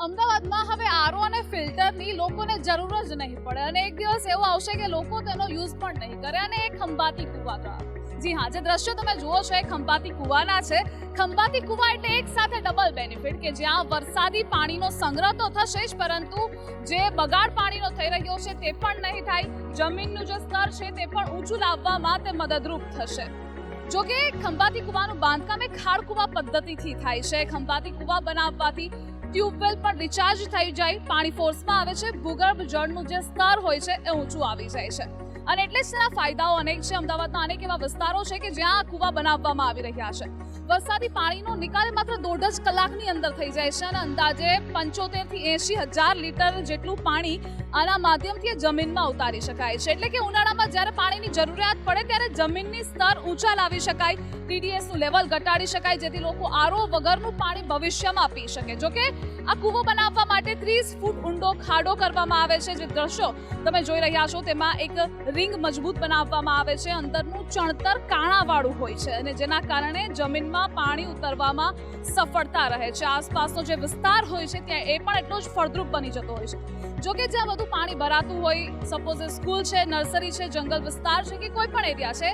અમદાવાદમાં હવે આરઓ અને ફિલ્ટરની લોકોને જરૂર જ નહીં પડે અને એક દિવસ એવો આવશે કે લોકો તેનો યુઝ પણ નહીં કરે અને એ ખંભાતી કુવા દ્વારા જી હા, જે દ્રશ્યો તમે જુઓ છો એ ખંભાતી કુવાના છે. ખંભાતી કુવા એટલે એક સાથે ડબલ બેનિફિટ કે જ્યાં વરસાદી પાણીનો સંગ્રહ તો થશે જ, પરંતુ જે બગાડ પાણીનો થઈ રહ્યો છે તે પણ નહીં થાય. જમીનનું જે સ્તર છે તે પણ ઊંચું લાવવામાં તે મદદરૂપ થશે. જો કે ખંભાતી કુવાનું બાંધકામ એક ખાડ કુવા પદ્ધતિથી થાય છે. ખંભાતી કુવા બનાવવાથી ટ્યુબવેલ પણ રિચાર્જ થઈ જાય, પાણી ફોર્સમાં આવે છે, ભૂગર્ભ જળનું જે સ્તર હોય છે એ ઊંચું આવી જાય છે અને એટલે જ તેના ફાયદાઓ અનેક છે. અમદાવાદના અનેક એવા વિસ્તારો છે કે જ્યાં આ કુવા બનાવવામાં આવી રહ્યા છે. વરસાદી પાણીનો નિકાલ માત્ર 1.5 જ કલાકની અંદર થઈ જાય છે અને અંદાજે 75 થી 80 હજાર લીટર જેટલું પાણી આના માધ્યમથી જમીનમાં ઉતારી શકાય છે. એટલે કે ઉનાળામાં જ્યારે પાણીની જરૂરિયાત પડે ત્યારે જમીનની સ્તર ઊંચા લાવી શકાય, ટીડીએસનું લેવલ ઘટાડી શકાય, જેથી લોકો આરઓ વગરનું પાણી ભવિષ્યમાં પી શકે. જોકે આ કૂવો બનાવવા માટે 30 ફૂટ ઊંડો ખાડો કરવામાં આવે છે. જે દ્રશ્યો તમે જોઈ રહ્યા છો તેમાં એક રિંગ મજબૂત બનાવવામાં આવે છે. અંદરનું ચણતર કાણાવાળું હોય છે અને જેના કારણે જમીનમાં પાણી ઉતરવામાં સફળતા રહે છે. આસપાસનો જે વિસ્તાર હોય છે ત્યાં એ પણ એટલો જ ફળદ્રુપ બની જતો હોય છે. જોકે જ્યાં બધું પાણી ભરાતું હોય, સપોઝ સ્કૂલ છે, નર્સરી છે, જંગલ વિસ્તાર છે કે કોઈ પણ એરિયા છે,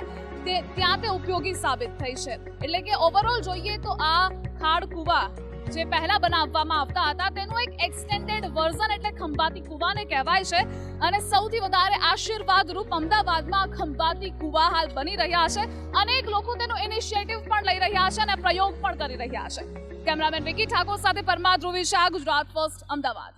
ત્યાં તે ઉપયોગી સાબિત થઈ છે. એટલે કે ઓવરઓલ જોઈએ તો આ ખાડ કુવા જે પહેલા બનાવવામાં આવતા હતા તેનું એક એક્સટેન્ડેડ વર્ઝન એટલે ખંભાતી કુવાને કહેવાય છે અને સૌથી વધારે આશીર્વાદરૂપ અમદાવાદમાં ખંભાતી કુવા હાલ બની રહ્યા છે. અનેક લોકો તેનો ઇનિશિયેટિવ પણ લઈ રહ્યા છે અને પ્રયોગ પણ કરી રહ્યા છે. કેમેરામેન વિકી ઠાકોર સાથે પરમાર ધ્રુવી શાહ, ગુજરાત ફર્સ્ટ, અમદાવાદ.